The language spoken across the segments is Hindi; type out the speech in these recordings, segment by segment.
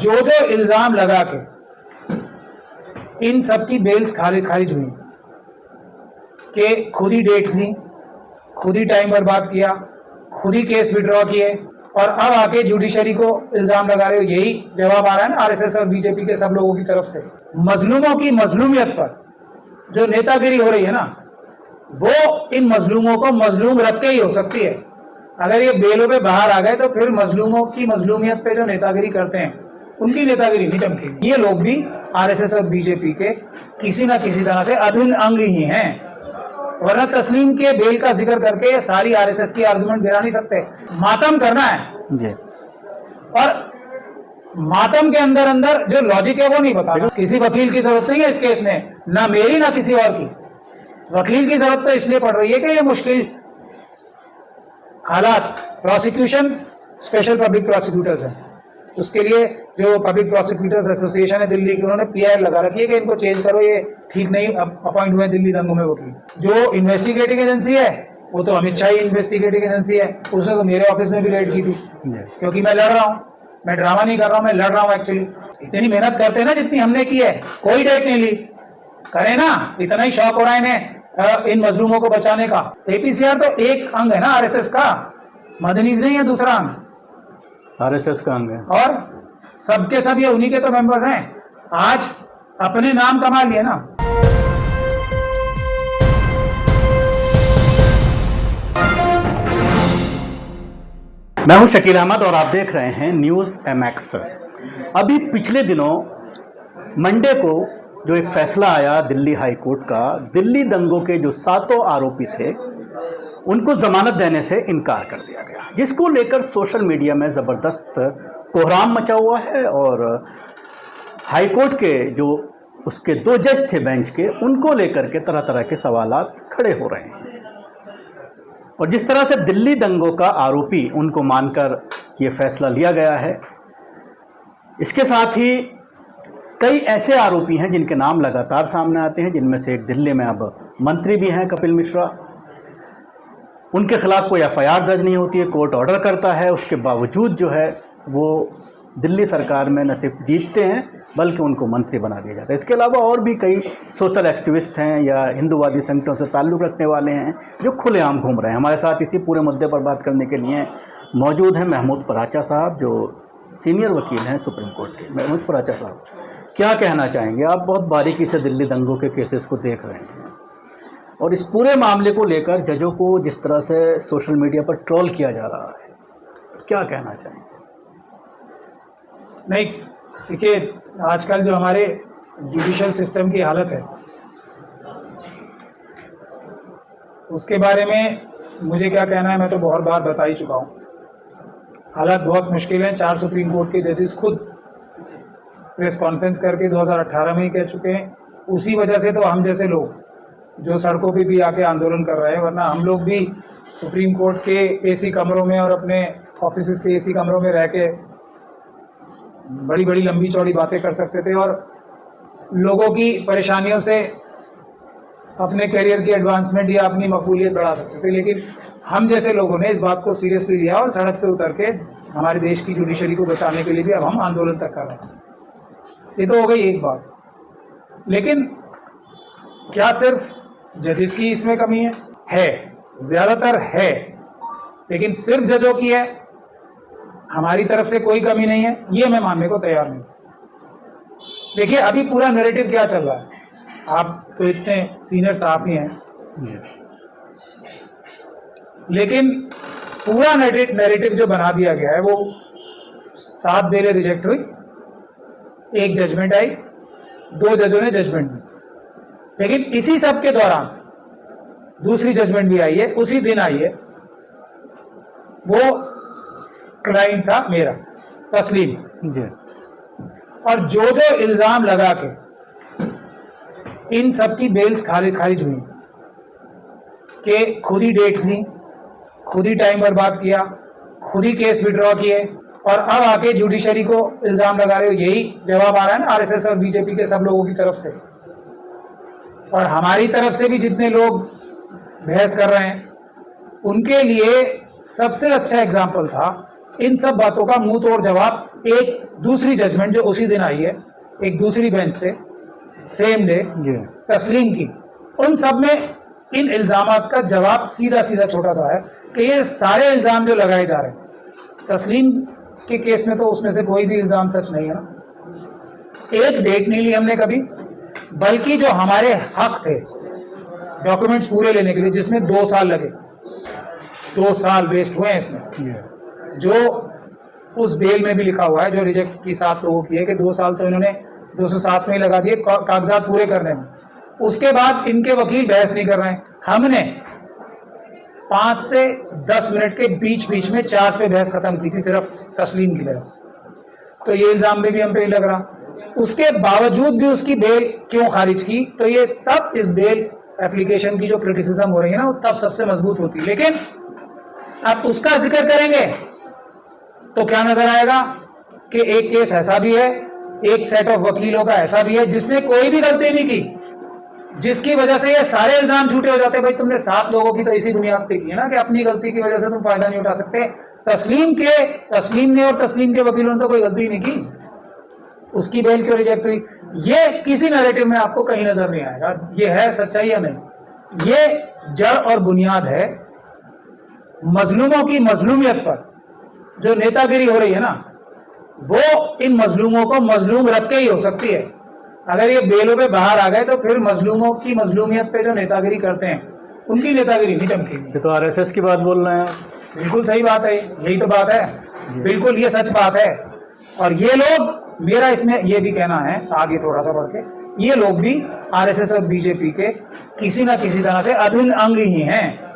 जो जो इल्जाम लगा के इन सब की बेल्स खारिज हुई कि खुद ही डेट ली, खुद ही टाइम बर्बाद किया, खुद ही केस विड्रॉ किए और अब आके जुडिशरी को इल्जाम लगा रहे हो। यही जवाब आ रहा है ना आरएसएस और बीजेपी के सब लोगों की तरफ से। मजलूमों की मजलूमियत पर जो नेतागिरी हो रही है ना, वो इन मजलूमों को मजलूम रख के ही हो सकती है। अगर ये बेलों पे बाहर आ गए तो फिर मजलूमों की मजलूमियत पे जो नेतागिरी करते हैं उनकी नेतागिरी नहीं चमकेगी। ये लोग भी आरएसएस और बीजेपी के किसी ना किसी तरह से अभिन्न अंग ही हैं, वरना तस्लीम के बेल का जिक्र करके सारी आरएसएस की आर्गुमेंट गिरा नहीं सकते। मातम करना है जी। और मातम के अंदर अंदर जो लॉजिक है वो नहीं बताना। किसी वकील की जरूरत नहीं है इस केस में, ना मेरी ना किसी और की। वकील की जरूरत तो इसलिए पड़ रही है कि ये मुश्किल हालात, प्रोसिक्यूशन स्पेशल पब्लिक प्रोसिक्यूटर्स हैं, उसके लिए जो पब्लिक प्रोसिक्यूटर्स एसोसिएशन है दिल्ली की, उन्होंने पीआर लगा रखी है कि इनको चेंज करो, ये ठीक नहीं अपॉइंट हुए दिल्ली दंगों में वकील। जो इन्वेस्टिगेटिंग एजेंसी है वो तो अमित शाह ही इन्वेस्टिगेटिंग एजेंसी है, उसने तो मेरे ऑफिस में भी रेड की थी क्योंकि मैं लड़ रहा हूँ। मैं ड्रामा नहीं कर रहा हूँ, मैं लड़ रहा हूँ एक्चुअली। इतनी मेहनत करते हैं ना जितनी हमने की है, कोई डेट नहीं ली, करे ना, इतना ही शौक हो रहा है इन्हें इन मजलूमों को बचाने का। एपीसीआर तो एक अंग है ना आरएसएस का, मदनीज नहीं है दूसरा अंग, आरएसएस का अंग है। और सबके सब ये उन्हीं के तो मेंबर्स हैं। आज अपने नाम कमा लिए ना। मैं हूं शकील अहमद और आप देख रहे हैं न्यूज़ एमएक्स। अभी पिछले दिनों मंडे को जो एक फैसला आया दिल्ली हाई कोर्ट का, दिल्ली दंगों के जो 7 आरोपी थे उनको जमानत देने से इनकार कर दिया गया, जिसको लेकर सोशल मीडिया में ज़बरदस्त कोहराम मचा हुआ है। और हाई कोर्ट के जो उसके 2 जज थे बेंच के, उनको लेकर के तरह तरह के सवालात खड़े हो रहे हैं। और जिस तरह से दिल्ली दंगों का आरोपी उनको मानकर ये फैसला लिया गया है, इसके साथ ही कई ऐसे आरोपी हैं जिनके नाम लगातार सामने आते हैं, जिनमें से एक दिल्ली में अब मंत्री भी हैं कपिल मिश्रा। उनके खिलाफ कोई एफआईआर दर्ज नहीं होती है, कोर्ट ऑर्डर करता है, उसके बावजूद जो है वो दिल्ली सरकार में न सिर्फ जीतते हैं बल्कि उनको मंत्री बना दिया जाता है। इसके अलावा और भी कई सोशल एक्टिविस्ट हैं या हिंदूवादी संगठनों से ताल्लुक़ रखने वाले हैं जो खुलेआम घूम रहे हैं। हमारे साथ इसी पूरे मुद्दे पर बात करने के लिए मौजूद हैं महमूद पराचा साहब, जो सीनियर वकील हैं सुप्रीम कोर्ट के। महमूद पराचा साहब, क्या कहना चाहेंगे? आप बहुत बारीकी से दिल्ली दंगों के केसेस को देख रहे हैं और इस पूरे मामले को लेकर जजों को जिस तरह से सोशल मीडिया पर ट्रोल किया जा रहा है, क्या कहना चाहेंगे? नहीं, देखिए आजकल जो हमारे जुडिशियल सिस्टम की हालत है उसके बारे में मुझे क्या कहना है, मैं तो बहुत बार बता ही चुका हूँ। हालात बहुत मुश्किल हैं। 4 सुप्रीम कोर्ट के जजेस खुद प्रेस कॉन्फ्रेंस करके 2018 में ही कह चुके हैं। उसी वजह से तो हम जैसे लोग जो सड़कों पे भी आके आंदोलन कर रहे हैं, वरना हम लोग भी सुप्रीम कोर्ट के एसी कमरों में और अपने ऑफिस के एसी कमरों में रह के बड़ी बड़ी लंबी चौड़ी बातें कर सकते थे और लोगों की परेशानियों से अपने करियर की एडवांसमेंट या अपनी मकबूलियत बढ़ा सकते थे। लेकिन हम जैसे लोगों ने इस बात को सीरियसली लिया और सड़क पे उतर के हमारे देश की जुडिशरी को बचाने के लिए भी अब हम आंदोलन तक कर रहे हैं। ये तो हो गई एक बात। लेकिन क्या सिर्फ जजेस की इसमें कमी है? ज्यादातर है, लेकिन सिर्फ जजों की है, हमारी तरफ से कोई कमी नहीं है, ये मैं मानने को तैयार नहीं। देखिए अभी पूरा नैरेटिव क्या चल रहा है, आप तो इतने सीनियर सहाफी हैं, लेकिन पूरा नैरेटिव जो बना दिया गया है वो 7 बेलें रिजेक्ट हुई, 1 जजमेंट आई, 2 जजों ने जजमेंट दी। लेकिन इसी सब के दौरान दूसरी जजमेंट भी आई है, उसी दिन आई है। वो क्लाइंट था मेरा, तस्लीम जी। और जो जो इल्जाम लगा के इन सब की बेल्स खारिज हुई कि खुद ही डेट ली, खुद ही टाइम बर्बाद किया, खुद ही केस विड्रॉ किए और अब आके जुडिशरी को इल्जाम लगा रहे हो। यही जवाब आ रहा है ना आरएसएस और बीजेपी के सब लोगों की तरफ से। और हमारी तरफ से भी जितने लोग बहस कर रहे हैं उनके लिए सबसे अच्छा एग्जाम्पल था इन सब बातों का मुंह तोड़ जवाब एक दूसरी जजमेंट जो उसी दिन आई है एक दूसरी बेंच से सेम डे तस्लीम की, उन सब में इन इल्जामात का जवाब सीधा सीधा छोटा सा है कि ये सारे इल्जाम जो लगाए जा रहे हैं तस्लीम के केस में, तो उसमें से कोई भी इल्जाम सच नहीं है ना। एक डेट नहीं ली हमने कभी, बल्कि जो हमारे हक थे डॉक्यूमेंट्स पूरे लेने के लिए, जिसमें 2 साल लगे, 2 साल वेस्ट हुए हैं इसमें, जो उस बेल में भी लिखा हुआ है जो रिजेक्ट की 7 लोगों की है कि 2 साल तो इन्होंने 207 में ही लगा दिए कागजात पूरे करने में। उसके बाद इनके वकील बहस नहीं कर रहे हैं, हमने 5 से 10 मिनट के बीच बीच में चार्ज पे बहस खत्म की थी, सिर्फ तस्लीम की बहस। तो ये इल्जाम भी हम पे नहीं लग रहा। उसके बावजूद भी उसकी बेल क्यों खारिज की, तो ये तब इस बेल एप्लीकेशन की जो क्रिटिसिज्म हो रही है ना, वो तब सबसे मजबूत होती है। लेकिन अब उसका जिक्र करेंगे तो क्या नजर आएगा कि एक केस ऐसा भी है, एक सेट ऑफ वकीलों का ऐसा भी है जिसने कोई भी गलती नहीं की, जिसकी वजह से ये सारे इल्जाम झूठे हो जाते हैं। भाई तुमने 7 लोगों की तो इसी बुनियाद पे की है ना कि अपनी गलती की वजह से तुम फायदा नहीं उठा सकते। तस्लीम ने और तस्लीम के वकीलों ने तो कोई गलती नहीं की, उसकी बेल क्यों रिजेक्ट हुई? ये किसी नैरेटिव में आपको कहीं नजर नहीं आएगा। ये है सच्चाई या नहीं? ये जड़ और बुनियाद है मजलूमों की मजलूमियत पर जो नेतागिरी हो रही है ना, वो इन मजलूमों को मजलूम रख के ही हो सकती है। अगर ये बेलों पे बाहर आ गए तो फिर मजलूमों की मजलूमियत पे जो नेतागिरी करते हैं उनकी नेतागिरी नहीं चमकेगी। ये तो आरएसएस की बात बोल रहे हैं। बिल्कुल सही बात है, यही तो बात है, बिल्कुल ये सच बात है। और ये लोग, मेरा इसमें ये भी कहना है आगे थोड़ा सा बढ़ के, ये लोग भी आरएसएस और बीजेपी के किसी ना किसी तरह से अभिन्न अंग ही हैं,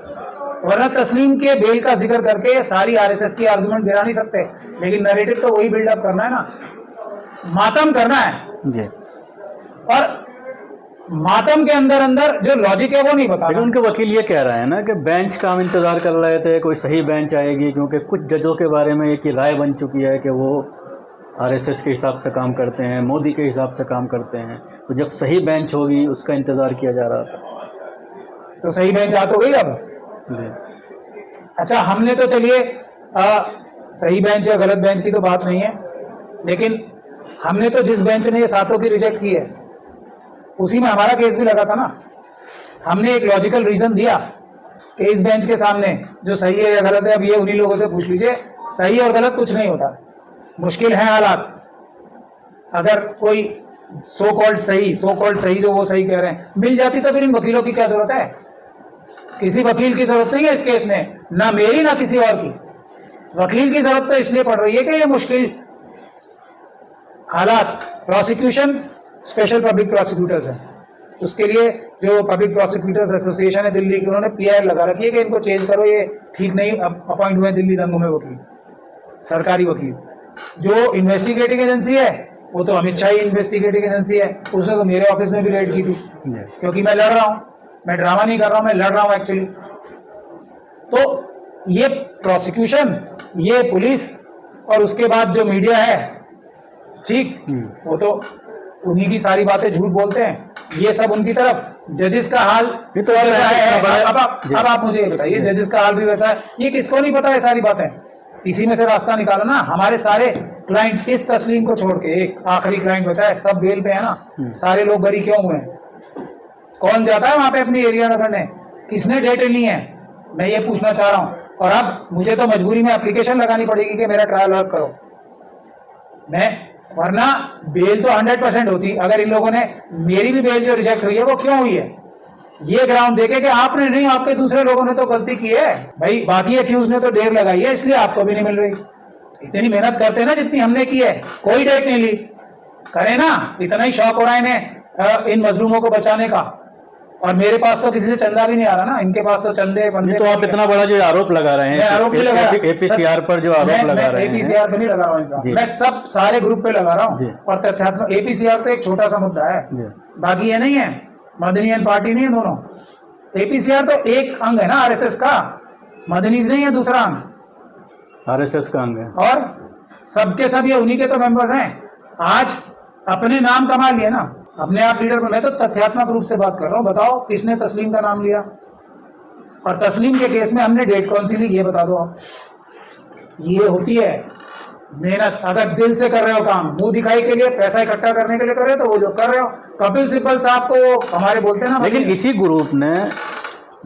वरना तस्लीम के बेल का जिक्र करके सारी आरएसएस की आर्गुमेंट गिरा नहीं सकते। लेकिन नैरेटिव तो वही बिल्डअप करना है ना, मातम करना है जी। और मातम के अंदर अंदर जो लॉजिक है वो नहीं बता। लेकिन उनके वकील ये कह रहे हैं ना कि बेंच का हम इंतजार कर रहे थे, कोई सही बेंच आएगी, क्योंकि कुछ जजों के बारे में एक राय बन चुकी है कि वो आरएसएस के हिसाब से काम करते हैं, मोदी के हिसाब से काम करते हैं, तो जब सही बेंच होगी उसका इंतजार किया जा रहा था। तो सही बेंच आ तो गई अब जी। अच्छा, हमने तो चलिए सही बेंच या गलत बेंच की तो बात नहीं है, लेकिन हमने तो जिस बेंच ने ये 7 की रिजेक्ट की है उसी में हमारा केस भी लगा था ना। हमने एक लॉजिकल रीजन दिया कि इस बेंच के सामने जो सही है या गलत है, अब ये उन्हीं लोगों से पूछ लीजिए, सही और गलत कुछ नहीं होता, मुश्किल है हालात। अगर कोई सो कॉल्ड सही जो वो सही कह रहे हैं मिल जाती तो फिर इन वकीलों की क्या जरूरत है? किसी वकील की जरूरत नहीं है इस केस में, ना मेरी ना किसी और की। वकील की जरूरत तो इसलिए पड़ रही है कि ये मुश्किल हालात, प्रोसिक्यूशन स्पेशल पब्लिक प्रोसिक्यूटर्स हैं, उसके लिए जो पब्लिक प्रोसिक्यूटर्स एसोसिएशन है दिल्ली की, उन्होंने पीआर लगा रखी है कि इनको चेंज करो, ये ठीक नहीं अपॉइंट हुए दिल्ली दंगों में वकील, सरकारी वकील। जो इन्वेस्टिगेटिंग एजेंसी है वो तो अमित शाह इन्वेस्टिगेटिंग एजेंसी है, उसने तो मेरे ऑफिस में भी रेड की थी, क्योंकि मैं लड़ रहा हूं, मैं ड्रामा नहीं कर रहा हूं, मैं लड़ रहा हूं एक्चुअली। तो ये प्रोसिक्यूशन, ये पुलिस और उसके बाद जो मीडिया है, ठीक, वो तो उन्हीं की सारी बातें झूठ बोलते हैं, ये सब उनकी तरफ। जजेस का हाल भी तो वैसा है। अब आप मुझे ये बताइए, जजेस का हाल भी वैसा है, ये किसको नहीं पता है सारी बातें? इसी में से रास्ता निकालो ना। हमारे सारे क्लाइंट्स इस तस्लीम को छोड़ के, एक आखिरी क्लाइंट बचा है, सब बेल पे है ना, सारे लोग बरी क्यों हुए हैं? कौन जाता है वहां पे अपनी एरिया रखने? किसने डेट ली है? मैं ये पूछना चाह रहा हूं। और अब मुझे तो मजबूरी में एप्लीकेशन लगानी पड़ेगी कि मेरा ट्रायल वर्क करो, वरना बेल तो 100% होती। अगर इन लोगों ने मेरी भी बेल जो रिजेक्ट हुई है वो क्यों हुई है? ये ग्राउंड देके कि आपने नहीं, आपके दूसरे लोगों ने तो गलती की है। भाई बाकी एक्यूज ने तो डेट लगाई है, इसलिए आपको भी नहीं मिल रही। इतनी मेहनत करते हैं ना जितनी हमने की है, कोई डेट नहीं ली। करे ना, इतना ही शौक हो रहा है इन्हें इन मजलूमों को बचाने का। और मेरे पास तो किसी से चंदा भी नहीं आ रहा ना, इनके पास तो चंदे बंदे। तो आप इतना बड़ा जो आरोप लगा रहे हैं, आरोप नहीं लगा, एपीसीआर पर जो आरोप लगा रहे हैं, एपीसीआर पे नहीं लगा रहा हूँ, मैं सब सारे ग्रुप पे लगा रहा हूँ। और तथ्यात्मक एपीसीआर तो एक छोटा सा मुद्दा है, बाकी ये नहीं है, मदनियन पार्टी नहीं है दोनों। एपीसीआर तो एक अंग है ना आरएसएस का, मदनीज नहीं है दूसरा अंग, आरएसएस का अंग है। और सबके सब ये उन्हीं के तो मेंबर्स हैं। आज अपने नाम कमा लिए ना, अपने आप लीडर में। मैं तो तथ्यात्मक रूप से बात कर रहा हूँ। बताओ किसने तस्लीम का नाम लिया? और तस्लीम के केस में हमने डेट कौन सी ली, ये बता दो आप। ये होती है मेहनत। अगर दिल से कर रहे हो काम, मुंह दिखाई के लिए, पैसा इकट्ठा करने के लिए कर रहे हो, तो वो जो कर रहे हो। कपिल सिब्बल साहब को वो हमारे बोलते हैं ना, लेकिन इसी ग्रुप ने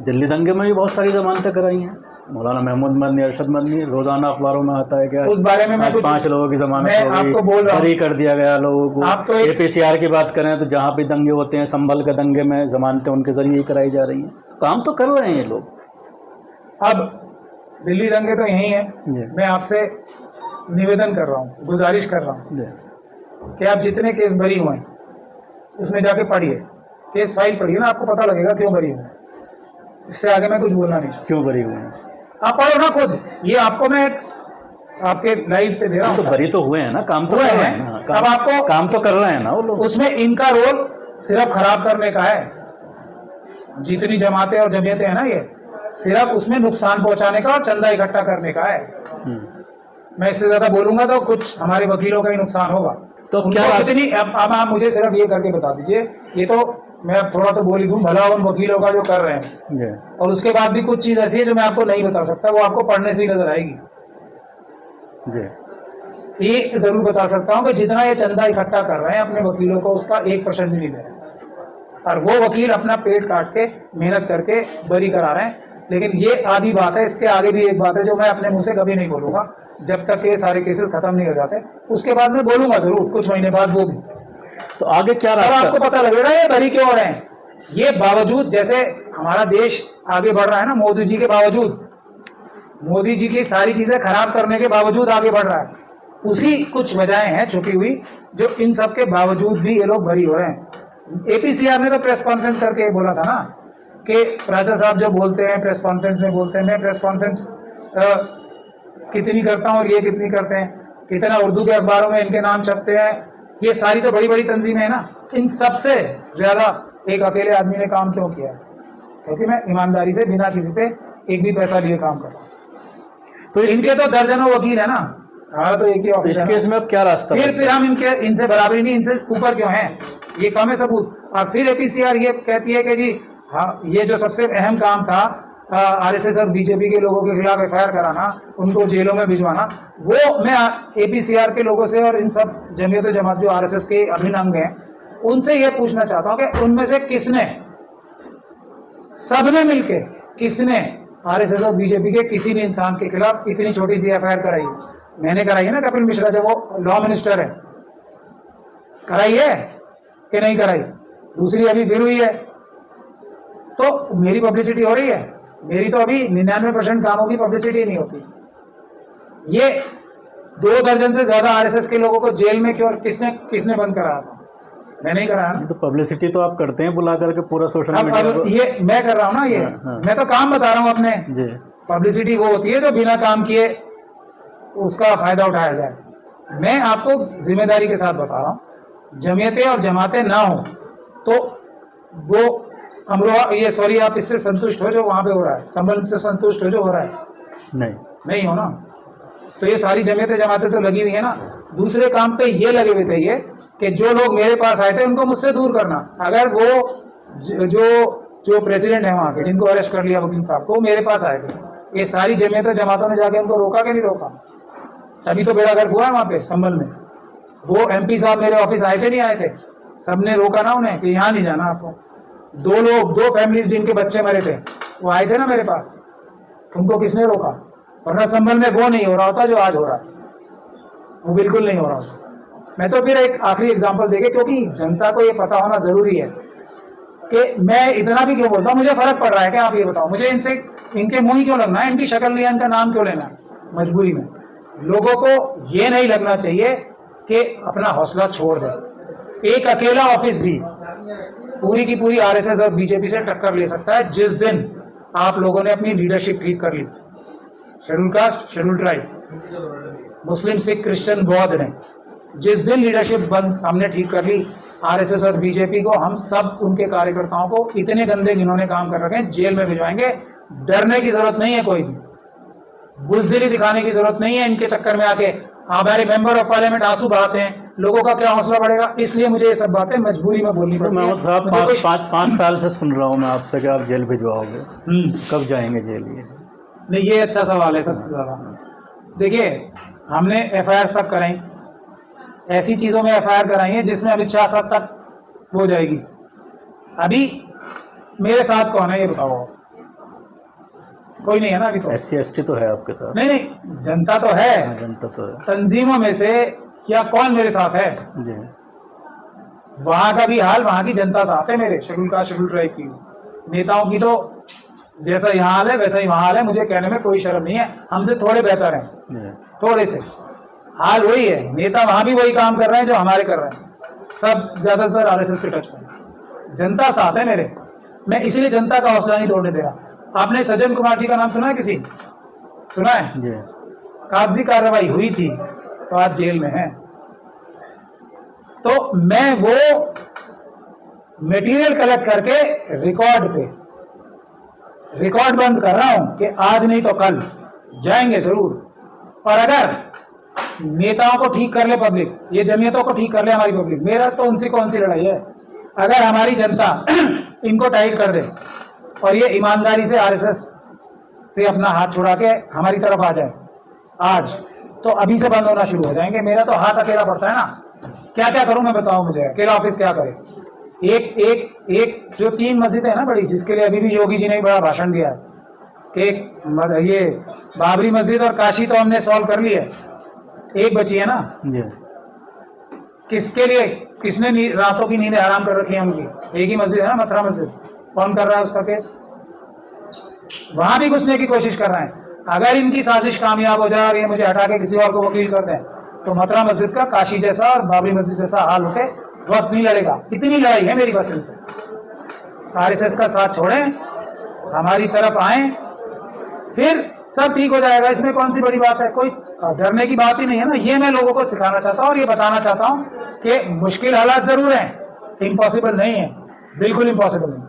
दिल्ली दंगे में भी बहुत सारी जमानतें कराई हैं। मौलाना महमूद मदनी, अरशद मदनी, रोजाना अखबारों में आता है कि उस बारे में मैं कुछ 5 लोगों की जमानत मैं हो गई, आपको बोल रहा हूँ, बरी कर दिया गया लोगों को। आप तो एक APCR की बात करें तो जहाँ भी दंगे होते हैं, संभल के दंगे में जमानतें उनके जरिए ही कराई जा रही हैं। काम तो कर रहे हैं ये लोग। अब दिल्ली दंगे तो यही है। जी मैं आपसे निवेदन कर रहा हूँ, गुजारिश कर रहा हूँ जी कि आप जितने केस भरी हुए हैं उसमें जाके पढ़िए, केस फाइल पढ़िए ना, आपको पता लगेगा क्यों भरी हुए हैं। इससे आगे मैं कुछ बोलना नहीं चाहता। क्यों बरी हुए हैं? आप पढ़ो ना खुद, ये आपको मैं आपके लाइव पे दे रहा तो हूँ। बरी तो हुए हैं ना, काम तो हुए कर रहे हैं। हैं ना, अब आपको काम तो कर रहे हैं ना वो लोग। उसमें इनका रोल सिर्फ खराब करने का है। जितनी जमातें और जमीयतें हैं ना, ये सिर्फ उसमें नुकसान पहुंचाने का और चंदा इकट्ठा करने का है। मैं इससे ज्यादा बोलूंगा तो कुछ हमारे वकीलों का ही नुकसान होगा। तो उनको क्या कितनी अब आप मुझे सिर्फ ये करके बता दीजिए, ये तो मैं थोड़ा तो बोल ही दूं, भला उन वकीलों का जो कर रहे हैं, जी और उसके बाद भी कुछ चीज ऐसी है जो मैं आपको नहीं बता सकता, वो आपको पढ़ने से ही नजर आएगी। जी ये जरूर बता सकता हूँ कि जितना ये चंदा इकट्ठा कर रहे हैं अपने वकीलों को, उसका 1% भी नहीं दे रहे, और वो वकील अपना पेट काट के मेहनत करके बरी करा रहे हैं। लेकिन ये आधी बात है, इसके आगे भी एक बात है जो मैं अपने मुंह से कभी नहीं बोलूंगा जब तक ये सारे केसेस खत्म नहीं हो जाते। उसके बाद मैं बोलूंगा जरूर कुछ महीने बाद, वो भी तो आगे क्या तब रास्ता? आपको पता लगेगा ये बरी क्यों हो रहे हैं। ये बावजूद, जैसे हमारा देश आगे बढ़ रहा है ना, मोदी जी के बावजूद, मोदी जी की सारी चीजें खराब करने के बावजूद आगे बढ़ रहा है, उसी कुछ वजहें हैं छुपी हुई जो इन सब के बावजूद भी ये लोग बरी हो रहे हैं। APCR ने तो प्रेस कॉन्फ्रेंस करके बोला था ना कि राजा साहब जो बोलते हैं प्रेस कॉन्फ्रेंस में बोलते हैं, मैं प्रेस कॉन्फ्रेंस कितनी करता हूँ और ये कितनी करते हैं, कितना उर्दू के अखबारों में इनके नाम छपते हैं, ये सारी तो बड़ी बड़ी तंजीमें हैं ना। इन सबसे ज्यादा एक अकेले आदमी ने काम क्यों किया है? क्योंकि मैं ईमानदारी से बिना किसी से एक भी पैसा लिए काम करता हूँ। तो इनके तो दर्जनों वकील है ना, हमारा तो एक ही इस ऑफिस है केस ना। में अब क्या रास्ता फिर हम इनसे बराबरी नहीं, इनसे ऊपर क्यों हैं? ये कम है सबूत। और फिर APCR ये कहती है कि जी हाँ, ये जो सबसे अहम काम था RSS और BJP के लोगों के खिलाफ FIR कराना, उनको जेलों में भिजवाना, वो मैं APCR के लोगों से और इन सब जमीयत जमात जो RSS के अभिन्न अंग हैं उनसे ये पूछना चाहता हूँ कि उनमें से किसने, सबने मिलके किसने RSS और BJP के किसी भी इंसान के खिलाफ इतनी छोटी सी FIR कराई है? मैंने कराई है ना, कपिल मिश्रा जब वो लॉ मिनिस्टर है, कराई है कि नहीं कराई? दूसरी अभी फिर हुई है, तो मेरी पब्लिसिटी हो रही है। मेरी तो अभी 99% कामों की पब्लिसिटी नहीं होती। ये 2 दर्जन से ज्यादा RSS के लोगों को जेल में क्यों, किसने बंद कराया था? मैं नहीं कराया ना। तो पब्लिसिटी तो आप करते हैं बुला करके पूरा सोशल अब मीडिया को। ये मैं कर रहा हूँ ना, ये हाँ। मैं तो काम बता रहा हूँ अपने। जी पब्लिसिटी वो होती है जो बिना काम किए उसका फायदा उठाया जाए। मैं आपको जिम्मेदारी के साथ बता रहा हूँ, जमीयतें और जमातें ना हो तो वो अमरोहा, ये सॉरी, आप इससे संतुष्ट हो जो वहां पे हो रहा है, संबल से संतुष्ट हो जो हो रहा है? नहीं हो ना। तो ये सारी जमीयतें जमातें तो लगी हुई है ना। दूसरे काम पे ये लगे हुए थे ये कि जो लोग मेरे पास आए थे उनको मुझसे दूर करना। अगर वो जो प्रेसिडेंट है वहां के, जिनको अरेस्ट कर लिया वकील साहब को, वो मेरे पास आए थे, ये सारी जमीयतें जमातों ने जाके उनको रोका कि नहीं रोका? तभी तो बेड़ा गर्क हुआ है वहां पे संभल में। वो MP साहब मेरे ऑफिस आए थे, नहीं आए थे? सबने रोका ना उन्हें कि यहाँ नहीं जाना आपको। 2 फैमिलीज जिनके बच्चे मरे थे वो आए थे ना मेरे पास, उनको किसने रोका? वरना संभल में वो नहीं हो रहा होता जो आज हो रहा है, वो बिल्कुल नहीं हो रहा होता। मैं तो फिर एक आखिरी एग्जांपल देके, क्योंकि जनता को ये पता होना जरूरी है कि मैं इतना भी क्यों बोलता हूँ, मुझे फर्क पड़ रहा है कि आप ये बताओ, मुझे इनसे इनके मुंह ही क्यों लगना है, इनकी शक्ल लिया, इनका नाम क्यों लेना है मजबूरी में? लोगों को ये नहीं लगना चाहिए कि अपना हौसला छोड़ दे। एक अकेला ऑफिस भी पूरी की पूरी RSS और BJP से टक्कर ले सकता है जिस दिन आप लोगों ने अपनी लीडरशिप ठीक कर ली। शेड्यूल कास्ट, शेड्यूल ट्राइब, मुस्लिम, सिख, क्रिश्चियन, बौद्ध ने जिस दिन लीडरशिप बंद हमने ठीक कर ली, RSS और BJP को, हम सब उनके कार्यकर्ताओं को इतने गंदे जिन्होंने काम कर रखे हैं जेल में भिजवाएंगे। डरने की जरूरत नहीं है, कोई भी बुजदिली दिखाने की जरूरत नहीं है। इनके चक्कर में आके हमारे मेंबर ऑफ पार्लियामेंट आंसू बहाते हैं, लोगों का क्या हौसला बढ़ेगा? इसलिए मुझे ये सब बातें मजबूरी में बोलनी पड़ती महमूद साहब, है। 5 साल से सुन रहा हूँ मैं आपसे कि आप जेल भिजवाओगे, कब जाएंगे जेल? ये नहीं, ये अच्छा सवाल है सबसे ज्यादा। देखिए, हमने एफआईआर तक कराई, ऐसी चीजों में एफआईआर कराई है जिसमें अमित शाह साहब तक हो जाएगी। अभी मेरे साथ कौन है ये बताओ? कोई नहीं है ना अभी तो। SC/ST तो है आपके साथ? नहीं नहीं, जनता तो है। हाँ, जनता तो है। तंजीमों में से क्या कौन मेरे साथ है? जी। वहां का भी हाल वहां की जनता साथ है मेरे, शेड्यूल कास्ट शेड्यूल ट्राइब की। नेताओं की तो जैसा यहाँ हाल है वैसा ही वहां हाल है, मुझे कहने में कोई शर्म नहीं है, हमसे थोड़े बेहतर हैं, जी। थोड़े से। हाल वही है, नेता वहां भी वही काम कर रहे हैं जो हमारे कर रहे हैं, सब ज्यादातर आरएसएस के टच में। जनता साथ है मेरे, मैं इसीलिए जनता का हौसला नहीं तोड़ने दे रहा। आपने सज्जन कुमार जी का नाम सुना है? किसी सुना है? जी। कागजी कार्रवाई हुई थी तो आज जेल में है। तो मैं वो मटेरियल कलेक्ट करके रिकॉर्ड बंद कर रहा हूं कि आज नहीं तो कल जाएंगे जरूर। और अगर नेताओं को ठीक कर ले पब्लिक, ये जमीयतों को ठीक कर ले हमारी पब्लिक, मेरा तो उनसे कौन सी लड़ाई है। अगर हमारी जनता इनको टाइट कर दे और ये ईमानदारी से आरएसएस से अपना हाथ छुड़ा के हमारी तरफ आ जाए आज, तो अभी से बंद होना शुरू हो जाएंगे। मेरा तो हाथ अकेला पड़ता है ना, क्या क्या करूं मैं बताऊं? मुझे अकेला ऑफिस क्या करे? एक जो 3 मस्जिदें है ना बड़ी, जिसके लिए अभी भी योगी जी ने बड़ा भाषण दिया है कि ये बाबरी मस्जिद और काशी तो हमने सॉल्व कर ली है, एक बची है ना। जी। किसके लिए, किसने रातों की नींद हराम कर रखी है उनकी? एक ही मस्जिद है ना, मथुरा मस्जिद। कौन कर रहा है उसका केस? वहां भी घुसने की कोशिश कर रहे हैं। अगर इनकी साजिश कामयाब हो जाए और ये मुझे हटा के किसी और को वकील कर दें, तो मथुरा मस्जिद का काशी जैसा और बाबरी मस्जिद जैसा हाल होके वक्त नहीं लड़ेगा। इतनी लड़ाई है मेरी बस इनसे। आरएसएस का साथ छोड़ें, हमारी तरफ आए, फिर सब ठीक हो जाएगा। इसमें कौन सी बड़ी बात है? कोई डरने की बात ही नहीं है ना। ये मैं लोगों को सिखाना चाहता हूँ और ये बताना चाहता हूँ कि मुश्किल हालात जरूर हैं, इम्पॉसिबल नहीं है, बिल्कुल इम्पॉसिबल नहीं।